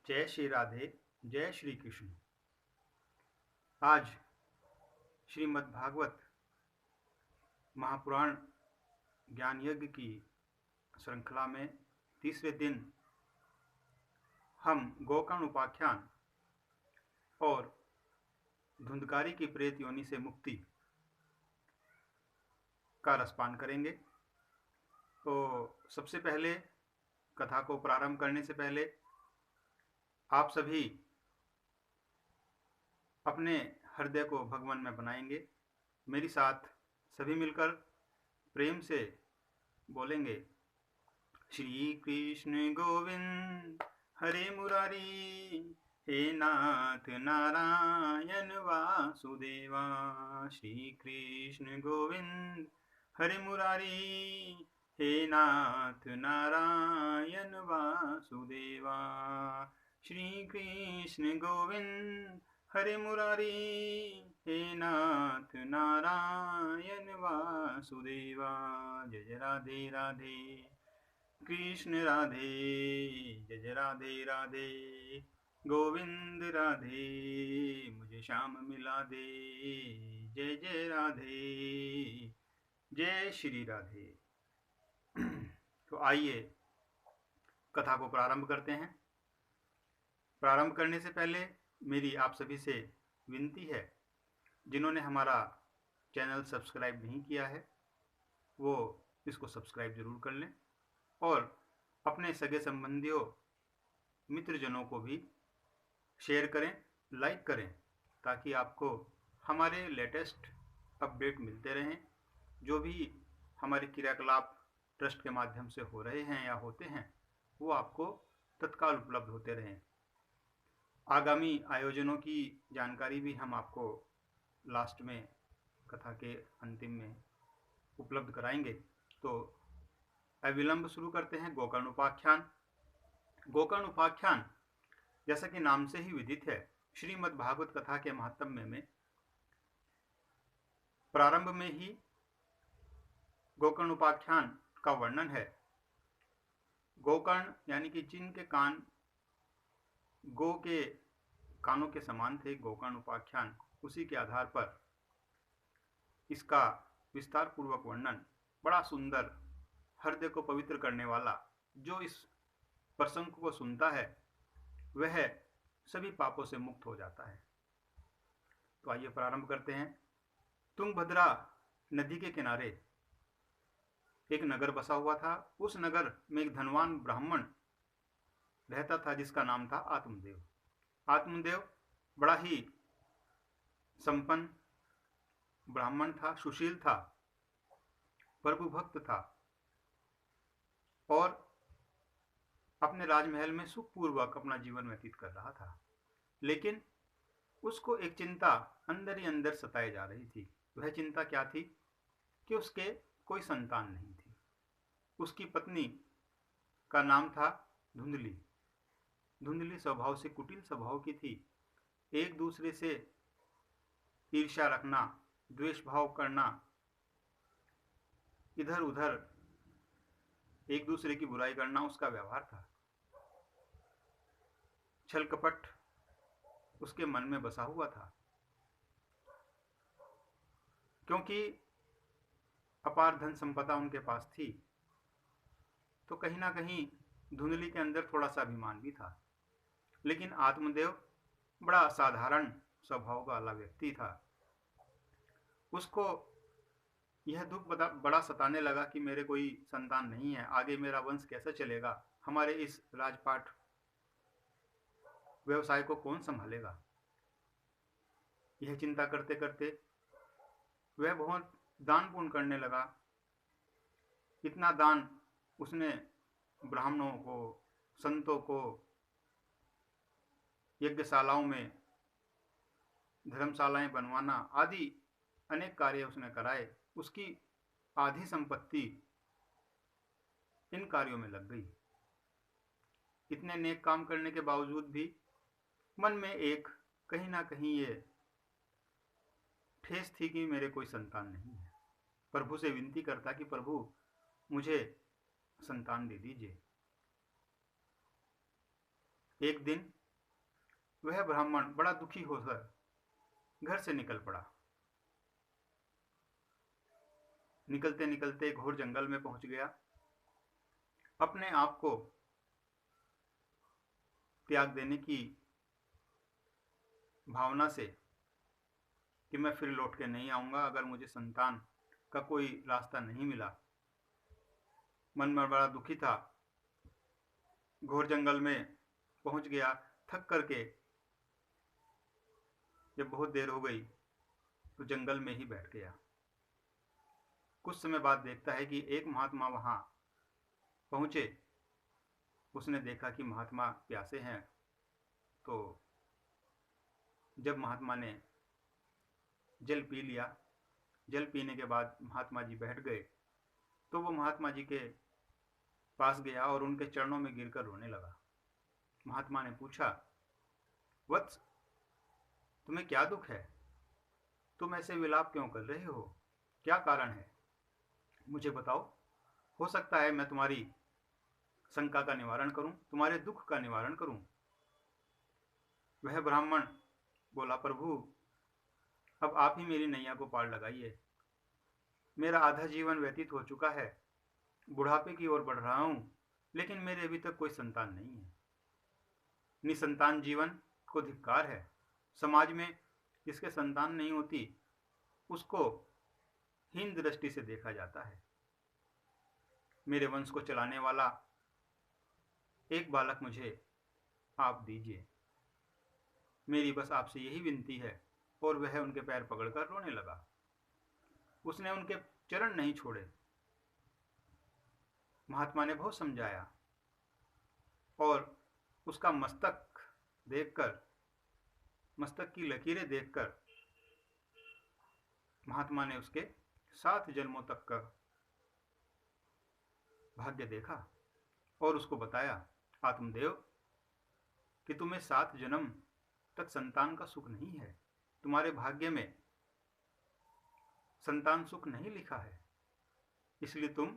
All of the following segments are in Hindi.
जय श्री राधे। जय श्री कृष्ण। आज श्रीमद् भागवत महापुराण ज्ञान यज्ञ की श्रृंखला में तीसरे दिन हम गोकर्ण उपाख्यान और धुंधकारी की प्रेत योनि से मुक्ति का रसपान करेंगे। तो सबसे पहले कथा को प्रारंभ करने से पहले आप सभी अपने हृदय को भगवान में बनाएंगे। मेरी साथ सभी मिलकर प्रेम से बोलेंगे, श्री कृष्ण गोविंद हरे मुरारी, हे नाथ नारायण वासुदेवा। श्री कृष्ण गोविंद हरे मुरारी, हे नाथ नारायण वासुदेवा। श्री कृष्ण गोविंद हरे मुरारी, हे नाथ नारायण वासुदेवा। जय जय राधे राधे, कृष्ण राधे, जय जय राधे राधे, गोविंद राधे, मुझे श्याम मिला दे। जय जय राधे, जय श्री राधे। तो आइए कथा को प्रारंभ करते हैं। प्रारंभ करने से पहले मेरी आप सभी से विनती है, जिन्होंने हमारा चैनल सब्सक्राइब नहीं किया है वो इसको सब्सक्राइब जरूर कर लें और अपने सगे संबंधियों मित्रजनों को भी शेयर करें, लाइक करें, ताकि आपको हमारे लेटेस्ट अपडेट मिलते रहें। जो भी हमारे क्रियाकलाप ट्रस्ट के माध्यम से हो रहे हैं या होते हैं वो आपको तत्काल उपलब्ध होते रहें। आगामी आयोजनों की जानकारी भी हम आपको लास्ट में कथा के अंतिम में उपलब्ध कराएंगे। तो अविलंब शुरू करते हैं गोकर्ण उपाख्यान। गोकर्ण उपाख्यान जैसा कि नाम से ही विदित है, श्रीमद् भागवत कथा के महात्म्य में प्रारंभ में ही गोकर्ण उपाख्यान का वर्णन है। गोकर्ण यानी कि जिनके कान गो के कानों के समान थे, गोकर्ण उपाख्यान, उसी के आधार पर इसका विस्तार पूर्वक वर्णन, बड़ा सुंदर, हृदय को पवित्र करने वाला, जो इस प्रसंग को सुनता है वह सभी पापों से मुक्त हो जाता है। तो आइए प्रारंभ करते हैं। तुंगभद्रा नदी के किनारे एक नगर बसा हुआ था। उस नगर में एक धनवान ब्राह्मण रहता था जिसका नाम था आत्मदेव। आत्मदेव बड़ा ही संपन्न ब्राह्मण था, सुशील था, प्रभु भक्त था और अपने राजमहल में सुखपूर्वक अपना जीवन व्यतीत कर रहा था। लेकिन उसको एक चिंता अंदर ही अंदर सताए जा रही थी। वह चिंता क्या थी कि उसके कोई संतान नहीं थी। उसकी पत्नी का नाम था धुंधली। धुंधली स्वभाव से कुटिल स्वभाव की थी। एक दूसरे से ईर्ष्या रखना, द्वेष भाव करना, इधर उधर एक दूसरे की बुराई करना उसका व्यवहार था। छल कपट उसके मन में बसा हुआ था। क्योंकि अपार धन संपदा उनके पास थी, तो कहीं ना कहीं धुंधली के अंदर थोड़ा सा अभिमान भी था। लेकिन आत्मदेव बड़ा साधारण स्वभाव वाला व्यक्ति था। उसको यह दुख बड़ा सताने लगा कि मेरे कोई संतान नहीं है, आगे मेरा वंश कैसे चलेगा, हमारे इस राजपाट व्यवसाय को कौन संभालेगा। यह चिंता करते करते वह बहुत दान पुण्य करने लगा। इतना दान उसने ब्राह्मणों को, संतों को, यज्ञशालाओं में धर्मशालाएं बनवाना आदि अनेक कार्य उसने कराए। उसकी आधी संपत्ति इन कार्यों में लग गई। इतने नेक काम करने के बावजूद भी मन में एक कहीं ना कहीं ये ठेस थी कि मेरे कोई संतान नहीं है। प्रभु से विनती करता कि प्रभु मुझे संतान दे दीजिए। एक दिन वह ब्राह्मण बड़ा दुखी होकर घर से निकल पड़ा। निकलते निकलते घोर जंगल में पहुंच गया। अपने आप को त्याग देने की भावना से कि मैं फिर लौट के नहीं आऊंगा अगर मुझे संतान का कोई रास्ता नहीं मिला, मन में बड़ा दुखी था। घोर जंगल में पहुंच गया। थक करके जब बहुत देर हो गई तो जंगल में ही बैठ गया। कुछ समय बाद देखता है कि एक महात्मा वहां पहुंचे। उसने देखा कि महात्मा प्यासे हैं, तो जब महात्मा ने जल पी लिया, जल पीने के बाद महात्मा जी बैठ गए, तो वो महात्मा जी के पास गया और उनके चरणों में गिरकर रोने लगा। महात्मा ने पूछा, वत्स, तुम्हें क्या दुख है? तुम ऐसे विलाप क्यों कर रहे हो? क्या कारण है? मुझे बताओ, हो सकता है मैं तुम्हारी शंका का निवारण करूं, तुम्हारे दुख का निवारण करूं। वह ब्राह्मण बोला, प्रभु, अब आप ही मेरी नैया को पार लगाइए। मेरा आधा जीवन व्यतीत हो चुका है, बुढ़ापे की ओर बढ़ रहा हूं, लेकिन मेरे अभी तक कोई संतान नहीं है। निसंतान जीवन को धिक्कार है। समाज में जिसके संतान नहीं होती उसको हीन दृष्टि से देखा जाता है। मेरे वंश को चलाने वाला एक बालक मुझे आप दीजिए। मेरी बस आपसे यही विनती है। और वह उनके पैर पकड़कर रोने लगा। उसने उनके चरण नहीं छोड़े। महात्मा ने बहुत समझाया और उसका मस्तक देखकर, मस्तक की लकीरें देखकर महात्मा ने उसके 7 जन्मों तक का भाग्य देखा और उसको बताया, आत्मदेव, कि तुम्हें 7 जन्म तक संतान का सुख नहीं है। तुम्हारे भाग्य में संतान सुख नहीं लिखा है, इसलिए तुम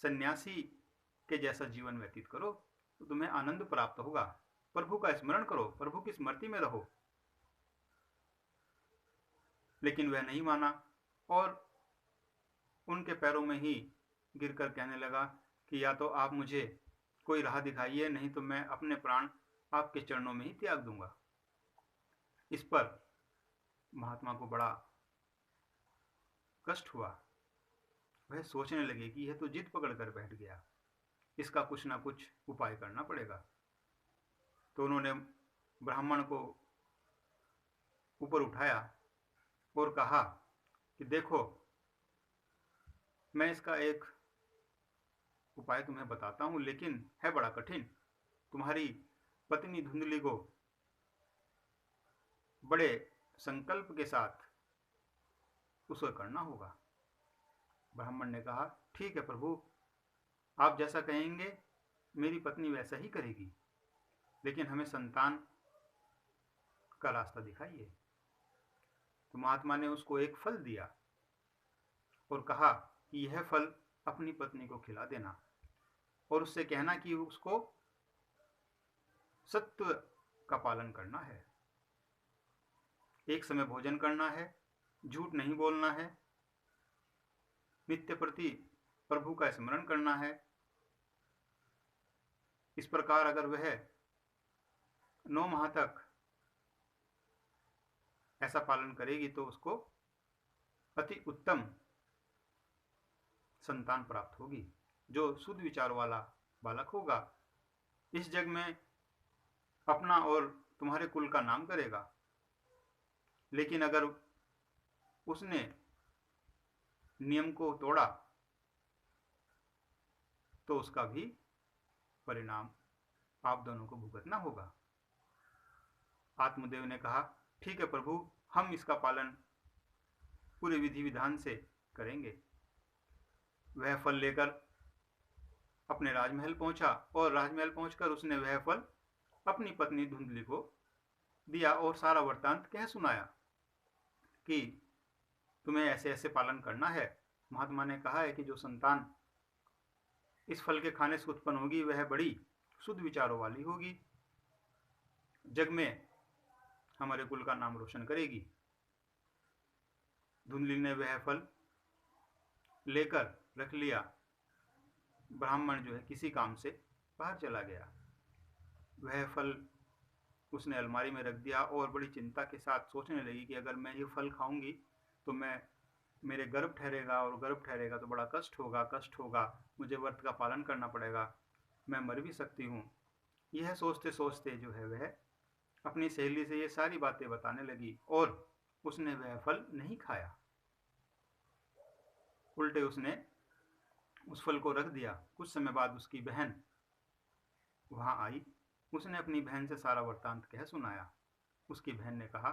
सन्यासी के जैसा जीवन व्यतीत करो तो तुम्हें आनंद प्राप्त होगा। प्रभु का स्मरण करो, प्रभु की स्मृति में रहो। लेकिन वह नहीं माना और उनके पैरों में ही गिरकर कहने लगा कि या तो आप मुझे कोई राह दिखाइए, नहीं तो मैं अपने प्राण आपके चरणों में ही त्याग दूंगा। इस पर महात्मा को बड़ा कष्ट हुआ। वह सोचने लगे कि यह तो जिद पकड़ कर बैठ गया, इसका कुछ ना कुछ उपाय करना पड़ेगा। तो उन्होंने ब्राह्मण को ऊपर उठाया और कहा कि देखो, मैं इसका एक उपाय तुम्हें बताता हूं, लेकिन है बड़ा कठिन। तुम्हारी पत्नी धुंधली को बड़े संकल्प के साथ उसे करना होगा। ब्राह्मण ने कहा, ठीक है प्रभु, आप जैसा कहेंगे मेरी पत्नी वैसा ही करेगी, लेकिन हमें संतान का रास्ता दिखाइए। तो महात्मा ने उसको एक फल दिया और कहा कि यह फल अपनी पत्नी को खिला देना और उससे कहना कि उसको सत्व का पालन करना है, एक समय भोजन करना है, झूठ नहीं बोलना है, नित्य प्रति प्रभु का स्मरण करना है। इस प्रकार अगर वह 9 माह तक ऐसा पालन करेगी तो उसको अति उत्तम संतान प्राप्त होगी, जो शुद्ध विचार वाला बालक होगा। इस जग में अपना और तुम्हारे कुल का नाम करेगा। लेकिन अगर उसने नियम को तोड़ा तो उसका भी परिणाम आप दोनों को भुगतना होगा। आत्मदेव ने कहा, ठीक है प्रभु, हम इसका पालन पूरे विधि विधान से करेंगे। वह फल लेकर अपने राजमहल पहुंचा और राजमहल पहुंचकर उसने वह फल अपनी पत्नी धुंधली को दिया और सारा वृत्तांत कह सुनाया कि तुम्हें ऐसे ऐसे पालन करना है। महात्मा ने कहा है कि जो संतान इस फल के खाने से उत्पन्न होगी वह बड़ी शुद्ध विचारों वाली होगी, जग में हमारे कुल का नाम रोशन करेगी। धुंधली ने वह फल लेकर रख लिया। ब्राह्मण जो है किसी काम से बाहर चला गया। वह फल उसने अलमारी में रख दिया और बड़ी चिंता के साथ सोचने लगी कि अगर मैं ये फल खाऊंगी तो मेरे गर्भ ठहरेगा, और गर्भ ठहरेगा तो बड़ा कष्ट होगा, मुझे व्रत का पालन करना पड़ेगा, मैं मर भी सकती हूँ। यह सोचते सोचते जो है वह अपनी सहेली से ये सारी बातें बताने लगी और उसने वह फल नहीं खाया। उल्टे उसने उस फल को रख दिया। कुछ समय बाद उसकी बहन वहां आई। उसने अपनी बहन से सारा वृत्तांत कह सुनाया। उसकी बहन ने कहा,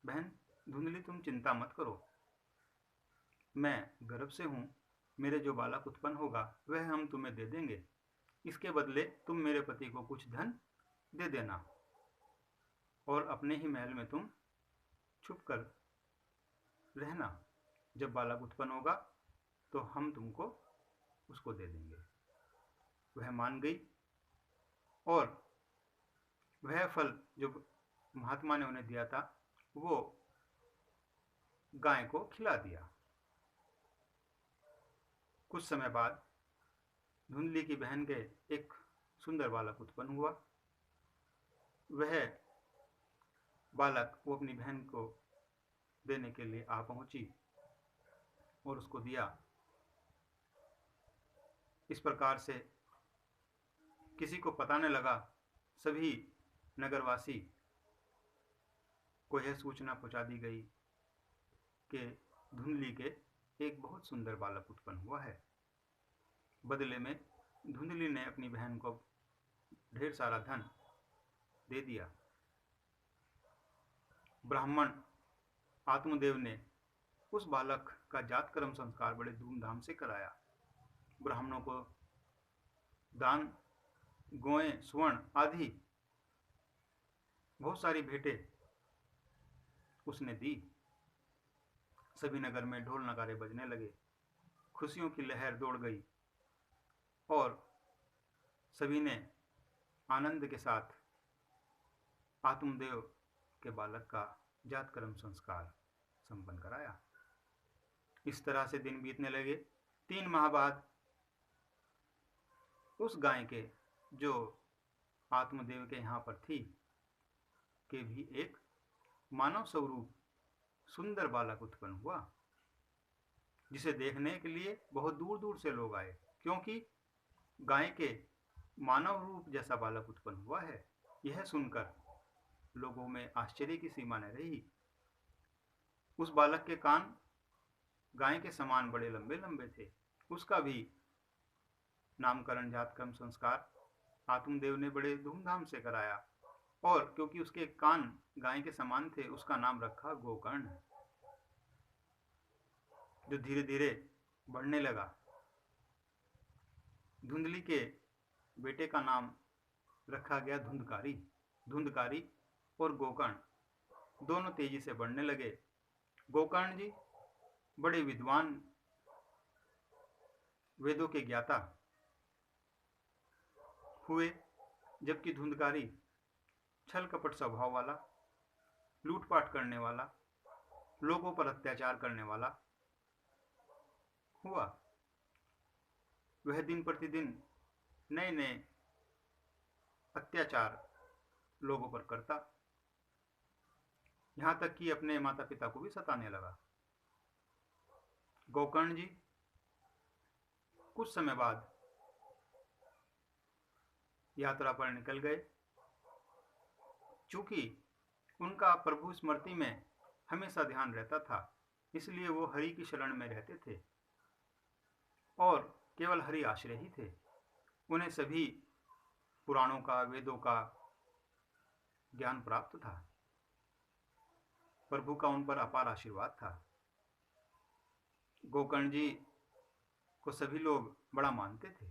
बहन धुंधली, तुम चिंता मत करो, मैं गर्भ से हूँ, मेरे जो बालक उत्पन्न होगा वह हम तुम्हें दे देंगे। इसके बदले तुम मेरे पति को कुछ धन दे देना और अपने ही महल में तुम छुप कर रहना। जब बालक उत्पन्न होगा तो हम तुमको उसको दे देंगे। वह मान गई और वह फल जो महात्मा ने उन्हें दिया था वो गाय को खिला दिया। कुछ समय बाद धुंधली की बहन के एक सुंदर बालक उत्पन्न हुआ। वह बालक वो अपनी बहन को देने के लिए आ पहुंची और उसको दिया। इस प्रकार से किसी को पता न लगा, सभी नगरवासी को यह सूचना पहुंचा दी गई कि धुंधली के एक बहुत सुंदर बालक उत्पन्न हुआ है। बदले में धुंधली ने अपनी बहन को ढेर सारा धन दे दिया। ब्राह्मण आत्मदेव ने उस बालक का जात कर्म संस्कार बड़े धूमधाम से कराया। ब्राह्मणों को दान, गोएं, स्वर्ण आदि बहुत सारी भेंटें उसने दी। सभी नगर में ढोल नगारे बजने लगे, खुशियों की लहर दौड़ गई और सभी ने आनंद के साथ आत्मदेव के बालक का जात कर्म संस्कार संपन्न कराया। इस तरह से दिन बीतने लगे। 3 माह बाद उस गाय के जो आत्मदेव के यहाँ पर थी के भी एक मानव स्वरूप सुंदर बालक उत्पन्न हुआ, जिसे देखने के लिए बहुत दूर दूर से लोग आए, क्योंकि गाय के मानव रूप जैसा बालक उत्पन्न हुआ है। यह सुनकर लोगों में आश्चर्य की सीमा न रही। उस बालक के कान गाय के समान बड़े लंबे लंबे थे। उसका भी नामकरण, जातकर्म संस्कार आत्मदेव ने बड़े धूमधाम से कराया और क्योंकि उसके कान गाय के समान थे उसका नाम रखा गोकर्ण, जो धीरे धीरे बढ़ने लगा। धुंधली के बेटे का नाम रखा गया धुंधकारी। धुंधकारी और गोकर्ण दोनों तेजी से बढ़ने लगे। गोकर्ण जी बड़े विद्वान, वेदों के ज्ञाता हुए, जबकि धुंधकारी छल कपट स्वभाव वाला, लूटपाट करने वाला, लोगों पर अत्याचार करने वाला हुआ। वह दिन प्रतिदिन नए नए अत्याचार लोगों पर करता, यहां तक कि अपने माता पिता को भी सताने लगा। गोकर्ण जी कुछ समय बाद यात्रा पर निकल गए। चूंकि उनका प्रभु स्मृति में हमेशा ध्यान रहता था, इसलिए वो हरि की शरण में रहते थे और केवल हरि आश्रय ही थे। उन्हें सभी पुराणों का, वेदों का ज्ञान प्राप्त था। प्रभु का उन पर अपार आशीर्वाद था। गोकर्ण जी को सभी लोग बड़ा मानते थे।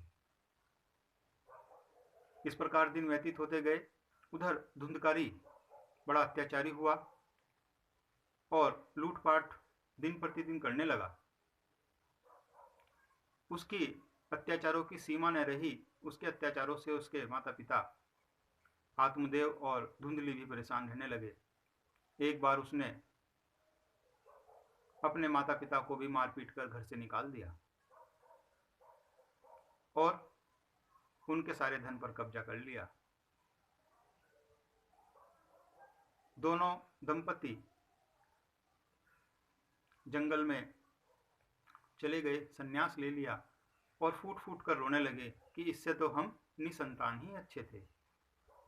इस प्रकार दिन व्यतीत होते गए। उधर धुंधकारी बड़ा अत्याचारी हुआ और लूटपाट दिन प्रतिदिन करने लगा। उसकी अत्याचारों की सीमा न रही। उसके अत्याचारों से उसके माता पिता आत्मदेव और धुंधली भी परेशान रहने लगे। एक बार उसने अपने माता पिता को भी मारपीट कर घर से निकाल दिया और उनके सारे धन पर कब्जा कर लिया। दोनों दंपति जंगल में चले गए, संन्यास ले लिया और फूट फूट कर रोने लगे कि इससे तो हम निसंतान ही अच्छे थे,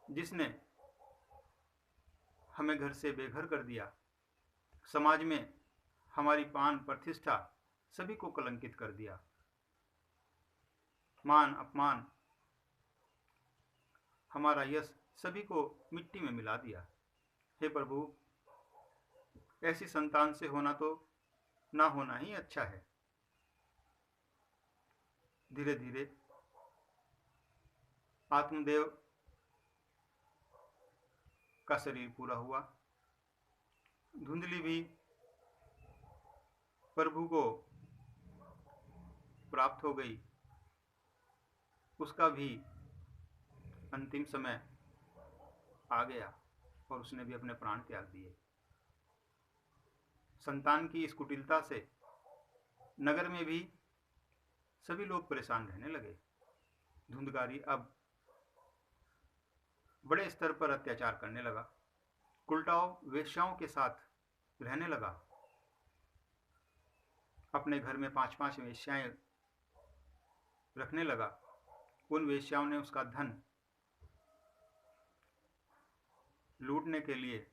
जिसने हमें घर से बेघर कर दिया, समाज में हमारी मान प्रतिष्ठा सभी को कलंकित कर दिया, मान अपमान हमारा यश सभी को मिट्टी में मिला दिया। हे प्रभु, ऐसी संतान से होना तो ना होना ही अच्छा है। धीरे धीरे आत्मदेव का शरीर पूरा हुआ। धुंधली भी प्रभु को प्राप्त हो गई। उसका भी अंतिम समय आ गया और उसने भी अपने प्राण त्याग दिए। संतान की इस कुटिलता से नगर में भी सभी लोग परेशान रहने लगे। धुंधकारी अब बड़े स्तर पर अत्याचार करने लगा, कुलटाव वेश्याओं के साथ रहने लगा। अपने घर में 5-5 वेश्याएं रखने लगा। उन वेश्याओं ने उसका धन लूटने के लिए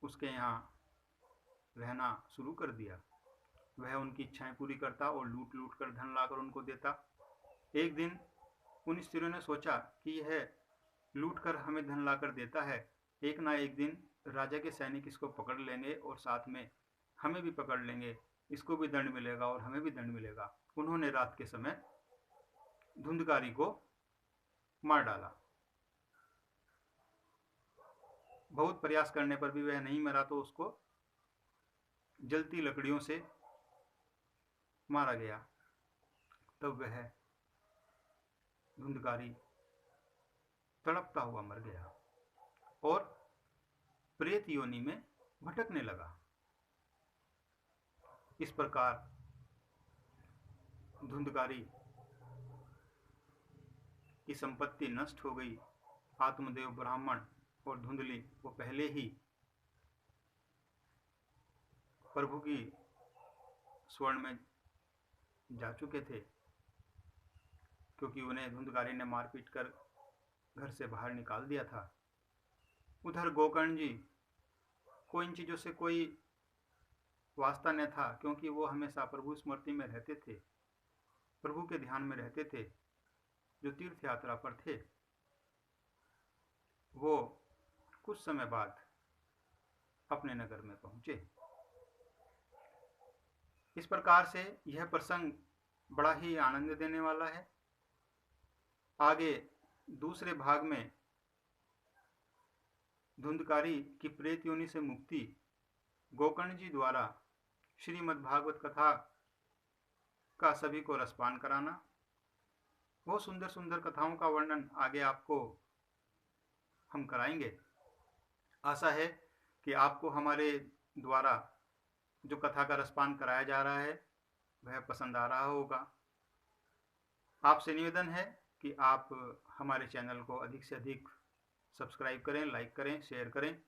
उसके यहाँ रहना शुरू कर दिया। वह उनकी इच्छाएं पूरी करता और लूट लूट कर धन लाकर उनको देता। एक दिन उन स्त्रियों ने सोचा कि यह लूट कर हमें धन लाकर देता है, एक ना एक दिन राजा के सैनिक इसको पकड़ लेंगे और साथ में हमें भी पकड़ लेंगे, इसको भी दंड मिलेगा और हमें भी दंड मिलेगा। उन्होंने रात के समय धुंधकारी को मार डाला। बहुत प्रयास करने पर भी वह नहीं मरा तो उसको जलती लकड़ियों से मारा गया। तब वह धुंधकारी तड़पता हुआ मर गया और प्रेत योनि में भटकने लगा। इस प्रकार धुंधकारी की संपत्ति नष्ट हो गई। आत्मदेव ब्राह्मण और धुंधली वो पहले ही प्रभु की स्वर्ण में जा चुके थे, क्योंकि उन्हें धुंधकारी ने मारपीट कर घर से बाहर निकाल दिया था। उधर गोकर्ण जी को इन चीज़ों से कोई वास्ता न था, क्योंकि वो हमेशा प्रभु स्मृति में रहते थे, प्रभु के ध्यान में रहते थे। जो तीर्थ यात्रा पर थे वो कुछ समय बाद अपने नगर में पहुंचे। इस प्रकार से यह प्रसंग बड़ा ही आनंद देने वाला है। आगे दूसरे भाग में धुंधकारी की प्रेत योनि से मुक्ति, गोकर्ण जी द्वारा श्रीमद् भागवत कथा का सभी को रसपान कराना, बहुत सुंदर सुंदर कथाओं का वर्णन आगे आपको हम कराएंगे। आशा है कि आपको हमारे द्वारा जो कथा का रसपान कराया जा रहा है वह पसंद आ रहा होगा। आपसे निवेदन है कि आप हमारे चैनल को अधिक से अधिक सब्सक्राइब करें, लाइक करें, शेयर करें।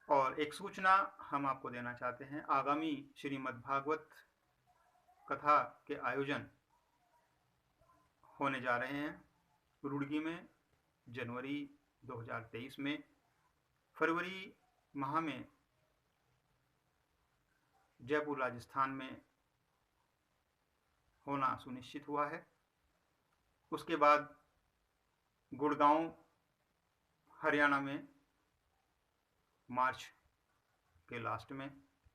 और एक सूचना हम आपको देना चाहते हैं, आगामी श्रीमद् भागवत कथा के आयोजन होने जा रहे हैं रुड़की में जनवरी 2023 में। फरवरी माह में जयपुर राजस्थान में होना सुनिश्चित हुआ है। उसके बाद गुड़गांव हरियाणा में मार्च के लास्ट में,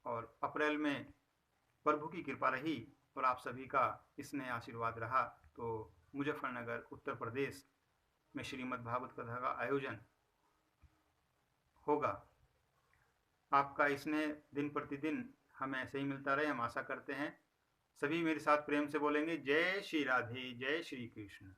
और अप्रैल में प्रभु की कृपा रही और आप सभी का स्नेह आशीर्वाद रहा तो मुजफ्फरनगर उत्तर प्रदेश में श्रीमद् भागवत कथा का आयोजन होगा। आपका स्नेह दिन प्रतिदिन हमें ऐसे ही मिलता रहे, हम आशा करते हैं। सभी मेरे साथ प्रेम से बोलेंगे, जय श्री राधे, जय श्री कृष्ण।